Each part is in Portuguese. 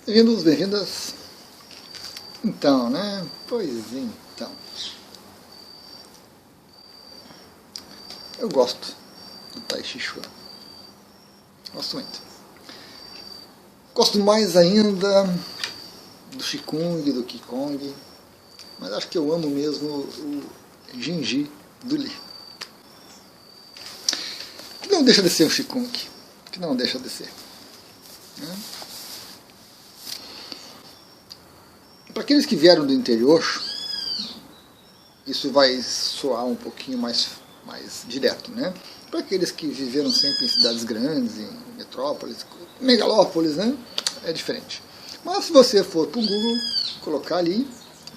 Bem-vindos, bem-vindas. Então, né? Pois então. Eu gosto do Tai Chi Chuan. Gosto muito. Gosto mais ainda do Qigong, do Qigong. Mas acho que eu amo mesmo o Jinji do Li. Que não deixa de ser um Qigong. Que não deixa de ser. Né? Para aqueles que vieram do interior, isso vai soar um pouquinho mais direto, né? Para aqueles que viveram sempre em cidades grandes, em metrópoles, megalópolis, né? É diferente. Mas se você for para o Google, colocar ali,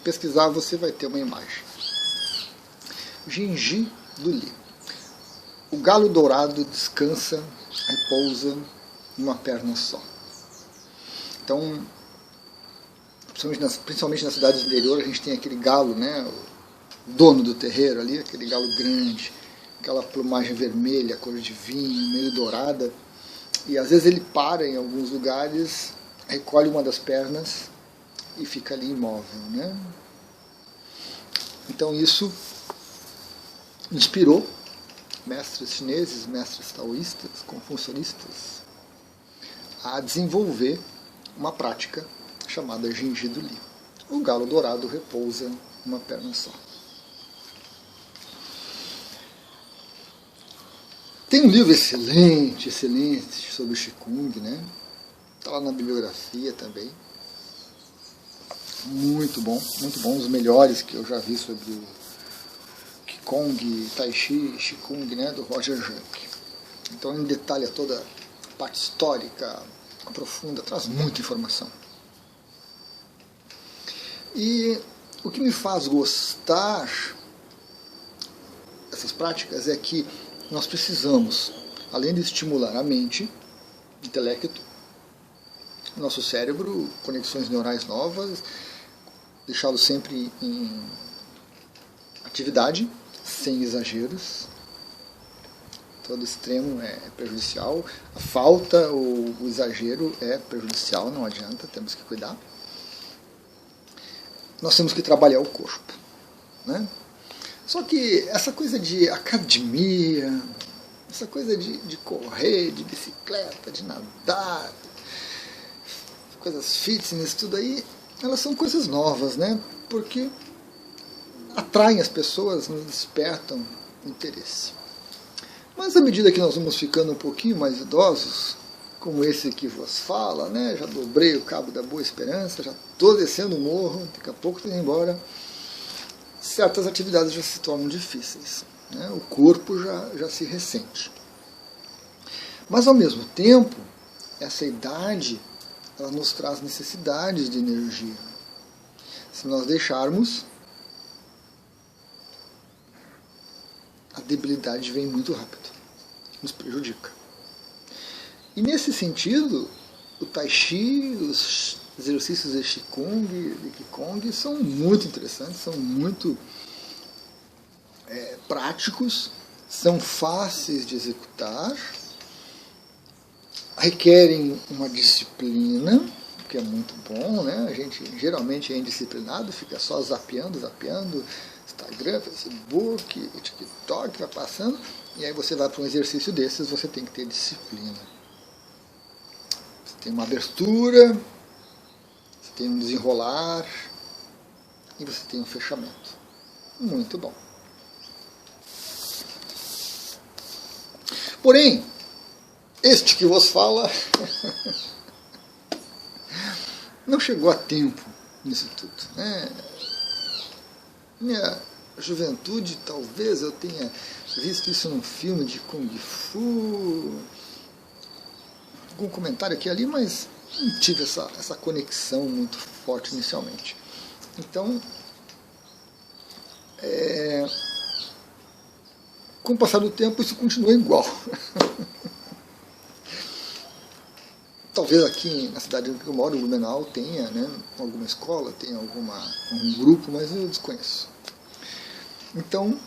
pesquisar, você vai ter uma imagem. Jinji do Li. O galo dourado descansa, repousa numa perna só. Então, principalmente nas cidades do interior, a gente tem aquele galo, né, o dono do terreiro ali, aquele galo grande, aquela plumagem vermelha, cor de vinho, meio dourada, e às vezes ele para em alguns lugares, recolhe uma das pernas e fica ali imóvel, né? Então isso inspirou mestres chineses, mestres taoístas, confucionistas, a desenvolver uma prática chamada Jinji do Li. O galo dourado repousa numa perna só. Tem um livro excelente sobre o Qigong, né? Está lá na bibliografia também. Muito bom, um dos melhores que eu já vi sobre o Qigong, Tai Chi, Qigong, né? Do Roger Junk. Então ele detalha toda a parte histórica, aprofunda, traz muita informação. E o que me faz gostar dessas práticas é que nós precisamos, além de estimular a mente, o intelecto, nosso cérebro, conexões neurais novas, deixá-lo sempre em atividade, sem exageros. Todo extremo é prejudicial, a falta ou o exagero é prejudicial, não adianta, temos que cuidar. Nós temos que trabalhar o corpo, né? Só que essa coisa de academia, essa coisa de correr, de bicicleta, de nadar, coisas fitness, tudo aí, elas são coisas novas, né? Porque atraem as pessoas, nos despertam interesse. Mas à medida que nós vamos ficando um pouquinho mais idosos, como esse que vos fala, né? Já dobrei o cabo da Boa Esperança, já estou descendo o morro, daqui a pouco estou indo embora. Certas atividades já se tornam difíceis, né? O corpo já se ressente. Mas ao mesmo tempo, essa idade ela nos traz necessidades de energia. Se nós deixarmos, a debilidade vem muito rápido, nos prejudica. E nesse sentido, o Tai Chi, os exercícios de Qigong, de Qigong, são muito interessantes, são muito práticos, são fáceis de executar, requerem uma disciplina, que é muito bom, né? A gente geralmente é indisciplinado, fica só zapeando, Instagram, Facebook, TikTok, vai passando, e aí você vai para um exercício desses, você tem que ter disciplina. Você tem uma abertura, você tem um desenrolar, e você tem um fechamento. Muito bom. Porém, este que vos fala não chegou a tempo nisso tudo, né? Minha juventude, talvez eu tenha visto isso num filme de Kung Fu, algum comentário aqui e ali, mas não tive essa conexão muito forte inicialmente. Então, com o passar do tempo, isso continua igual. Talvez aqui na cidade em que eu moro, Blumenau, tenha, né, alguma escola, tenha algum grupo, mas eu desconheço. Então,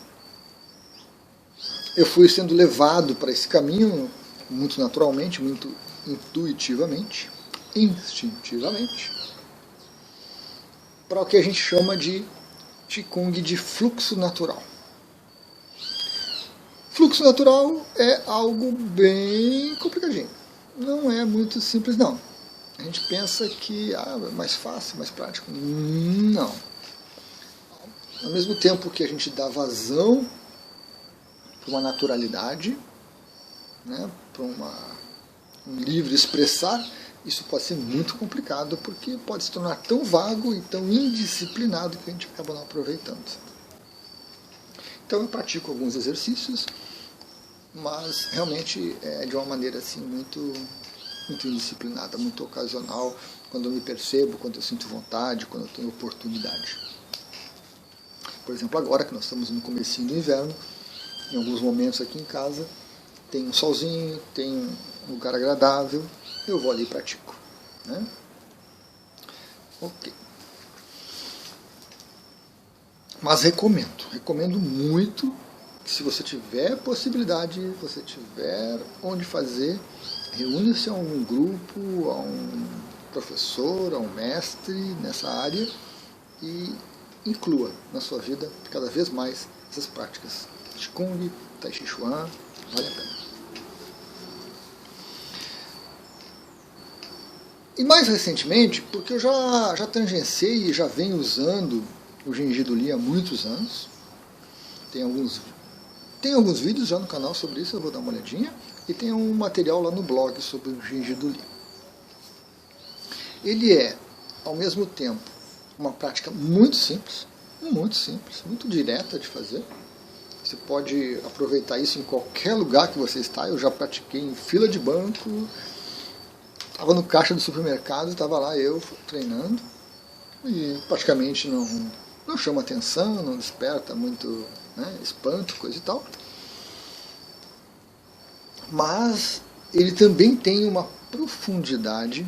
eu fui sendo levado para esse caminho muito naturalmente, muito intuitivamente, instintivamente para o que a gente chama de Qigong de fluxo natural. Fluxo natural é algo bem complicadinho. Não é muito simples, não. A gente pensa que é mais fácil, mais prático. Não. Ao mesmo tempo que a gente dá vazão para uma naturalidade, né, para um livre expressar, isso pode ser muito complicado, porque pode se tornar tão vago e tão indisciplinado que a gente acaba não aproveitando. Então eu pratico alguns exercícios, mas realmente é de uma maneira assim muito indisciplinada, muito ocasional, quando eu me percebo, quando eu sinto vontade, quando eu tenho oportunidade. Por exemplo, agora que nós estamos no comecinho do inverno, em alguns momentos aqui em casa, tem um solzinho, tem um lugar agradável, eu vou ali e pratico. Né? Ok. Mas recomendo muito que, se você tiver possibilidade, você tiver onde fazer, reúne-se a um grupo, a um professor, a um mestre nessa área e inclua na sua vida cada vez mais essas práticas. Qigong, Tai Chi Chuan, vale a pena. E mais recentemente, porque eu já tangenciei e já venho usando o Genji do Li há muitos anos, tem alguns vídeos já no canal sobre isso, eu vou dar uma olhadinha, e tem um material lá no blog sobre o Genji do Li. Ele é, ao mesmo tempo, uma prática muito simples, muito direta de fazer. Você pode aproveitar isso em qualquer lugar que você está. Eu já pratiquei em fila de banco, estava no caixa do supermercado, estava lá eu treinando, e praticamente não chama atenção, não desperta muito, né, espanto, coisa e tal. Mas ele também tem uma profundidade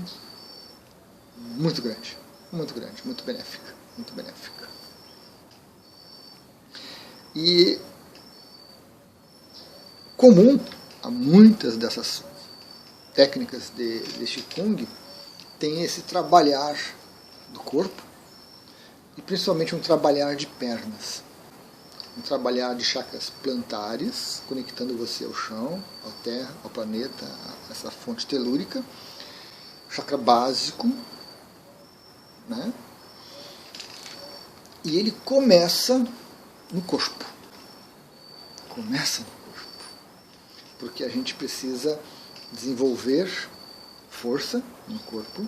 muito grande, muito benéfica. E comum a muitas dessas técnicas de Qigong tem esse trabalhar do corpo, e principalmente um trabalhar de pernas, um trabalhar de chakras plantares, conectando você ao chão, à terra, ao planeta, a essa fonte telúrica, chakra básico, né? E ele começa no corpo. Porque a gente precisa desenvolver força no corpo,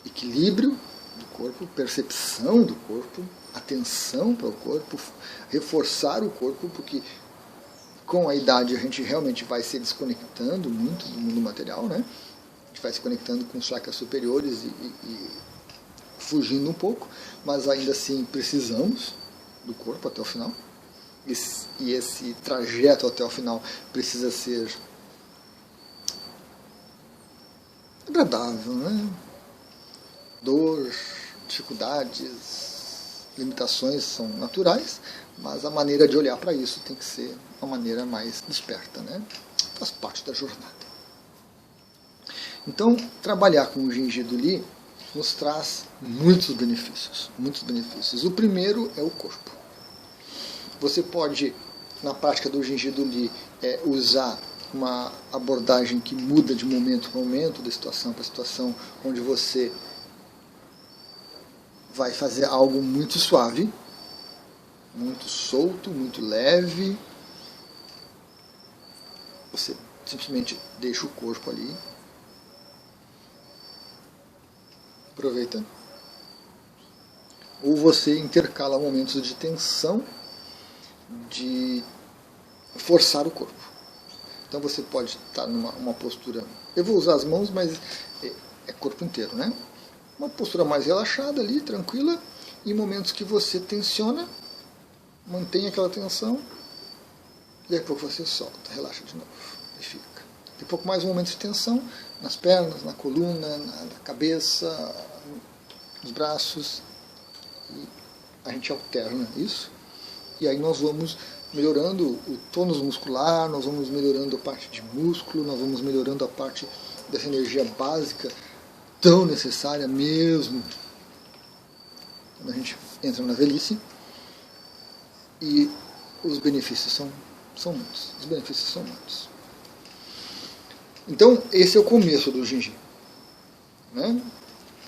equilíbrio do corpo, percepção do corpo, atenção para o corpo, reforçar o corpo, porque com a idade a gente realmente vai se desconectando muito do mundo material, né? A gente vai se conectando com os chakras superiores e fugindo um pouco, mas ainda assim precisamos do corpo até o final. E esse trajeto até o final precisa ser agradável, né? Dor, dificuldades, limitações são naturais, mas a maneira de olhar para isso tem que ser uma maneira mais desperta, né? Faz parte da jornada. Então, trabalhar com o Genji do Li nos traz muitos benefícios. O primeiro é o corpo. Você pode, na prática do Genji do Li, usar uma abordagem que muda de momento para momento, de situação para situação, onde você vai fazer algo muito suave, muito solto, muito leve. Você simplesmente deixa o corpo ali. Aproveita. Ou você intercala momentos de tensão, de forçar o corpo. Então você pode estar numa postura, eu vou usar as mãos, mas é corpo inteiro, né? Uma postura mais relaxada ali, tranquila, e momentos que você tensiona, mantém aquela tensão, e aí pouco você solta, relaxa de novo, e fica. E pouco mais um momento de tensão nas pernas, na coluna, na cabeça, nos braços, e a gente alterna isso, e aí nós vamos melhorando o tônus muscular, nós vamos melhorando a parte de músculo, nós vamos melhorando a parte dessa energia básica tão necessária mesmo quando a gente entra na velhice. E os benefícios são muitos. Os benefícios são muitos. Então, esse é o começo do Jinji, né?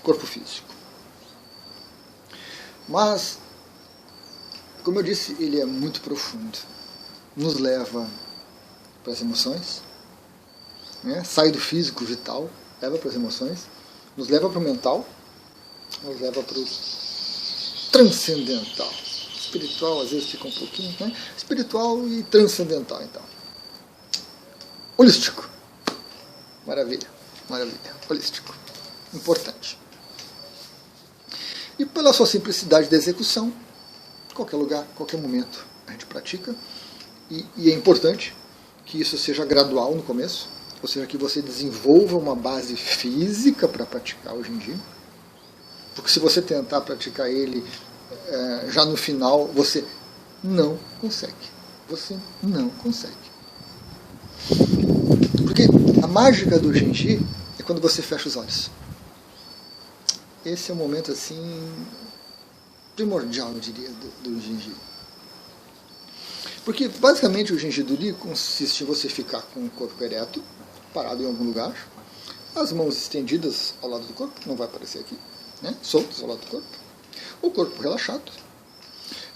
Corpo físico. Mas, como eu disse, ele é muito profundo. Nos leva para as emoções, né? Sai do físico vital, leva para as emoções, nos leva para o mental, nos leva para o transcendental. Espiritual às vezes fica um pouquinho, né? Espiritual e transcendental, então. Holístico. Maravilha, maravilha. Holístico. Importante. E pela sua simplicidade de execução, qualquer lugar, qualquer momento a gente pratica. E é importante que isso seja gradual no começo, ou seja, que você desenvolva uma base física para praticar o Jinji. Porque se você tentar praticar ele já no final, você não consegue. Você não consegue. Porque a mágica do Jinji é quando você fecha os olhos. Esse é o momento assim primordial, eu diria, do Jinji. Porque basicamente o Jinji do Li consiste em você ficar com o corpo ereto, parado em algum lugar, as mãos estendidas ao lado do corpo, não vai aparecer aqui, né? Soltas ao lado do corpo, o corpo relaxado,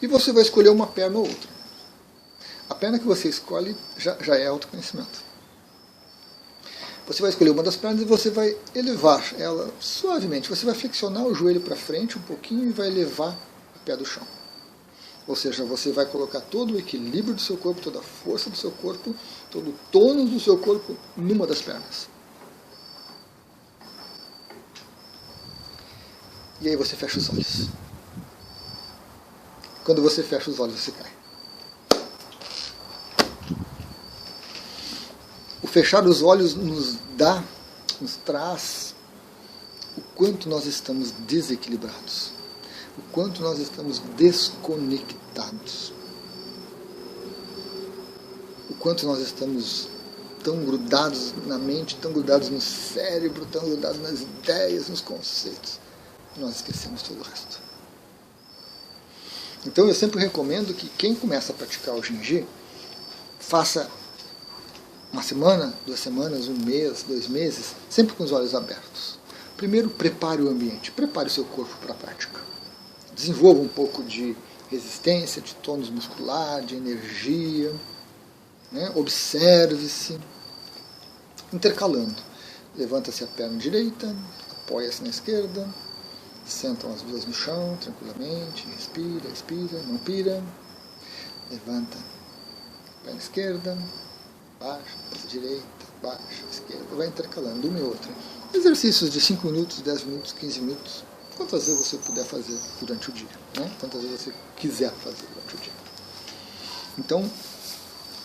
e você vai escolher uma perna ou outra. A perna que você escolhe já é autoconhecimento. Você vai escolher uma das pernas e você vai elevar ela suavemente. Você vai flexionar o joelho para frente um pouquinho e vai elevar o pé do chão. Ou seja, você vai colocar todo o equilíbrio do seu corpo, toda a força do seu corpo, todo o tônus do seu corpo numa das pernas. E aí você fecha os olhos. Quando você fecha os olhos, você cai. O fechar os olhos nos traz o quanto nós estamos desequilibrados, o quanto nós estamos desconectados, o quanto nós estamos tão grudados na mente, tão grudados no cérebro, tão grudados nas ideias, nos conceitos, que nós esquecemos todo o resto. Então eu sempre recomendo que quem começa a praticar o Jinji faça uma semana, 2 semanas, 1 mês, 2 meses, sempre com os olhos abertos. Primeiro, prepare o ambiente, prepare o seu corpo para a prática. Desenvolva um pouco de resistência, de tônus muscular, de energia, né? Observe-se, intercalando. Levanta-se a perna direita, apoia-se na esquerda, sentam as duas no chão, tranquilamente, respira, expira, não pira, levanta a perna esquerda, baixa, direita, baixa, esquerda, vai intercalando uma e outra. Exercícios de 5 minutos, 10 minutos, 15 minutos, quantas vezes você puder fazer durante o dia, né? Quantas vezes você quiser fazer durante o dia. Então,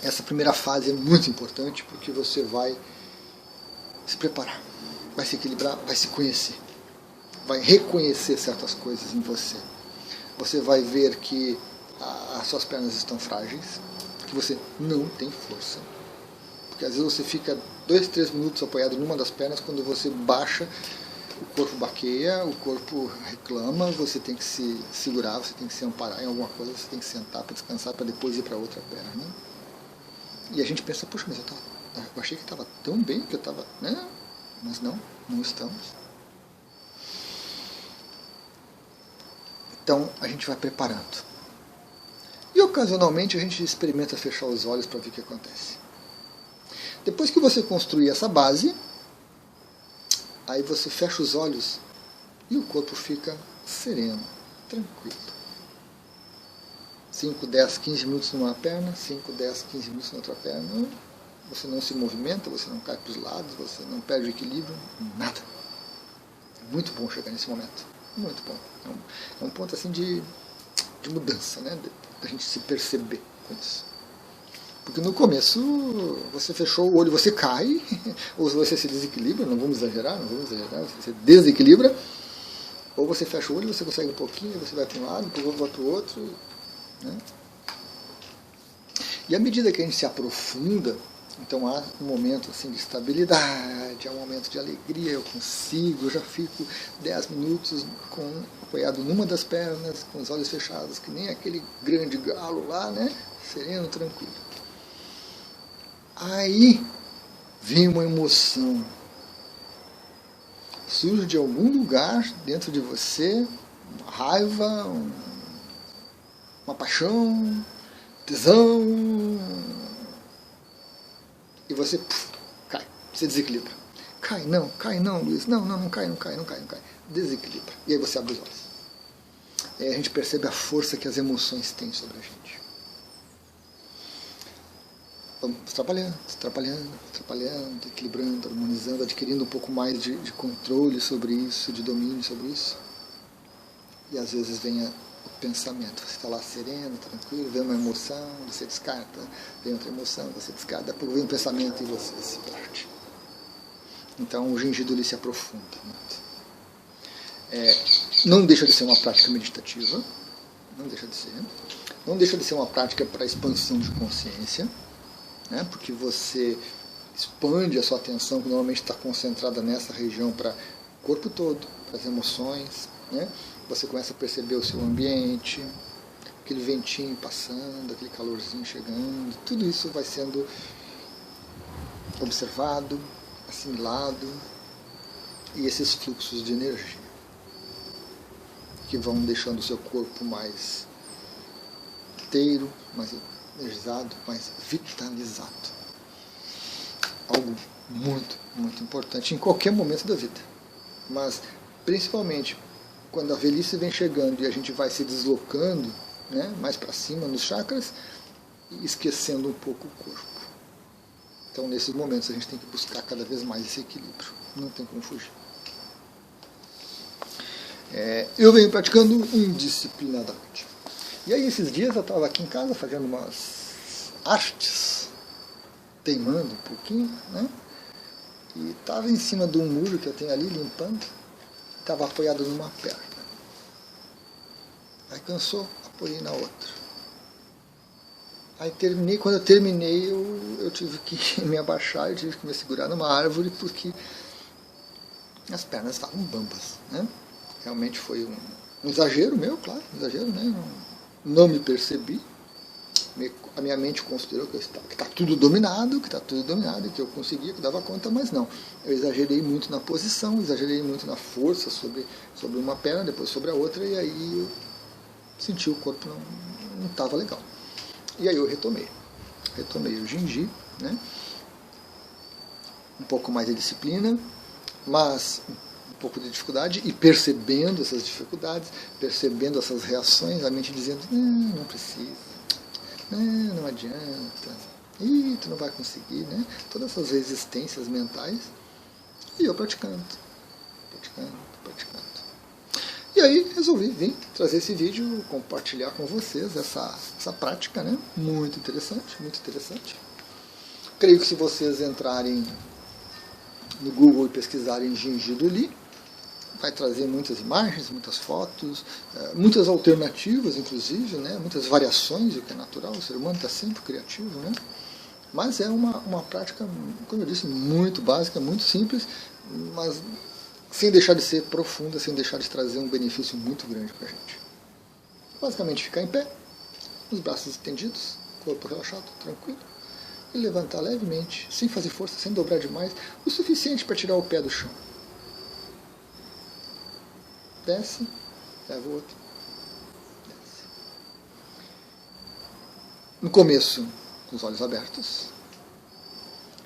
essa primeira fase é muito importante porque você vai se preparar, vai se equilibrar, vai se conhecer, vai reconhecer certas coisas em você. Você vai ver que as suas pernas estão frágeis, que você não tem força. Porque às vezes você fica 2, 3 minutos apoiado numa das pernas, quando você baixa, o corpo baqueia, o corpo reclama, você tem que se segurar, você tem que se amparar em alguma coisa, você tem que sentar para descansar, para depois ir para outra perna. E a gente pensa, poxa, mas eu achei que estava tão bem, que eu estava... Né? Mas não estamos. Então a gente vai preparando. E ocasionalmente a gente experimenta fechar os olhos para ver o que acontece. Depois que você construir essa base, aí você fecha os olhos e o corpo fica sereno, tranquilo. 5, 10, 15 minutos numa perna, 5, 10, 15 minutos na outra perna. Você não se movimenta, você não cai para os lados, você não perde o equilíbrio, nada. É muito bom chegar nesse momento, muito bom. É um ponto assim de mudança, né? Da gente se perceber com isso. Porque no começo você fechou o olho, você cai, ou você se desequilibra, não vamos exagerar, você desequilibra, ou você fecha o olho, você consegue um pouquinho, você vai para um lado, depois vai para o outro. Né? E à medida que a gente se aprofunda Então há um momento assim, de estabilidade, há um momento de alegria, eu consigo, eu já fico 10 minutos apoiado numa das pernas, com os olhos fechados, que nem aquele grande galo lá, né? Sereno, tranquilo. Aí vem uma emoção, surge de algum lugar dentro de você, uma raiva, uma paixão, tesão, e você cai, você desequilibra. Cai não, Luiz, não cai, desequilibra. E aí você abre os olhos. E aí a gente percebe a força que as emoções têm sobre a gente. Vamos trabalhando, equilibrando, harmonizando, adquirindo um pouco mais de controle sobre isso, de domínio sobre isso. E às vezes vem o pensamento, você está lá sereno, tranquilo, vem uma emoção, você descarta, vem outra emoção, você descarta, depois vem um pensamento e você se perde. Então o Genji do Li se aprofunda muito. Não deixa de ser uma prática meditativa, não deixa de ser uma prática para expansão de consciência, né? Porque você expande a sua atenção, que normalmente está concentrada nessa região, para o corpo todo, para as emoções, né? Você começa a perceber o seu ambiente, aquele ventinho passando, aquele calorzinho chegando, tudo isso vai sendo observado, assimilado, e esses fluxos de energia que vão deixando o seu corpo mais inteiro, mais energizado, mais vitalizado. Algo muito, muito importante em qualquer momento da vida, mas principalmente quando a velhice vem chegando e a gente vai se deslocando, né, mais para cima nos chakras, e esquecendo um pouco o corpo. Então nesses momentos a gente tem que buscar cada vez mais esse equilíbrio, não tem como fugir. Eu venho praticando indisciplinadamente. E aí esses dias eu estava aqui em casa fazendo umas artes, teimando um pouquinho, né? E estava em cima de um muro que eu tenho ali, limpando, estava apoiado numa perna. Aí cansou, apoiei na outra. Aí terminei, quando eu terminei eu tive que me abaixar, eu tive que me segurar numa árvore porque as pernas estavam bambas, né? Realmente foi um exagero meu, claro, um exagero, né? Não me percebi. A minha mente considerou que está tudo dominado, e que eu conseguia, que dava conta, mas não. Eu exagerei muito na posição, exagerei muito na força sobre uma perna, depois sobre a outra, e aí eu senti o corpo não estava legal. E aí eu retomei o Genji, né? Um pouco mais de disciplina, mas um pouco de dificuldade, e percebendo essas dificuldades, percebendo essas reações, a mente dizendo, não precisa, não adianta, tu não vai conseguir, né? Todas essas resistências mentais, e eu praticando. E aí resolvi vir trazer esse vídeo, compartilhar com vocês essa prática, né? Muito interessante. Creio que se vocês entrarem no Google e pesquisarem Genji do Li, vai trazer muitas imagens, muitas fotos, muitas alternativas, inclusive, né? Muitas variações, o que é natural, o ser humano está sempre criativo, né? Mas é uma prática, como eu disse, muito básica, muito simples, mas sem deixar de ser profunda, sem deixar de trazer um benefício muito grande para a gente. Basicamente ficar em pé, os braços estendidos, corpo relaxado, tranquilo, e levantar levemente, sem fazer força, sem dobrar demais, o suficiente para tirar o pé do chão. Desce, leva o outro, desce. No começo, com os olhos abertos,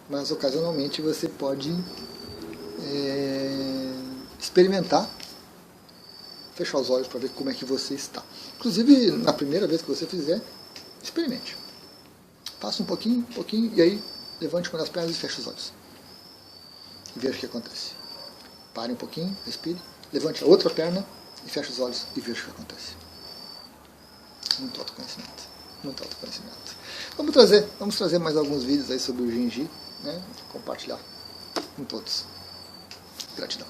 mas ocasionalmente você pode experimentar, fechar os olhos para ver como é que você está. Inclusive, na primeira vez que você fizer, experimente. Faça um pouquinho, e aí levante uma das pernas e feche os olhos. E veja o que acontece. Pare um pouquinho, respire. Levante a outra perna e feche os olhos e veja o que acontece. Muito autoconhecimento. Vamos trazer mais alguns vídeos aí sobre o Genji, né? Compartilhar com todos. Gratidão.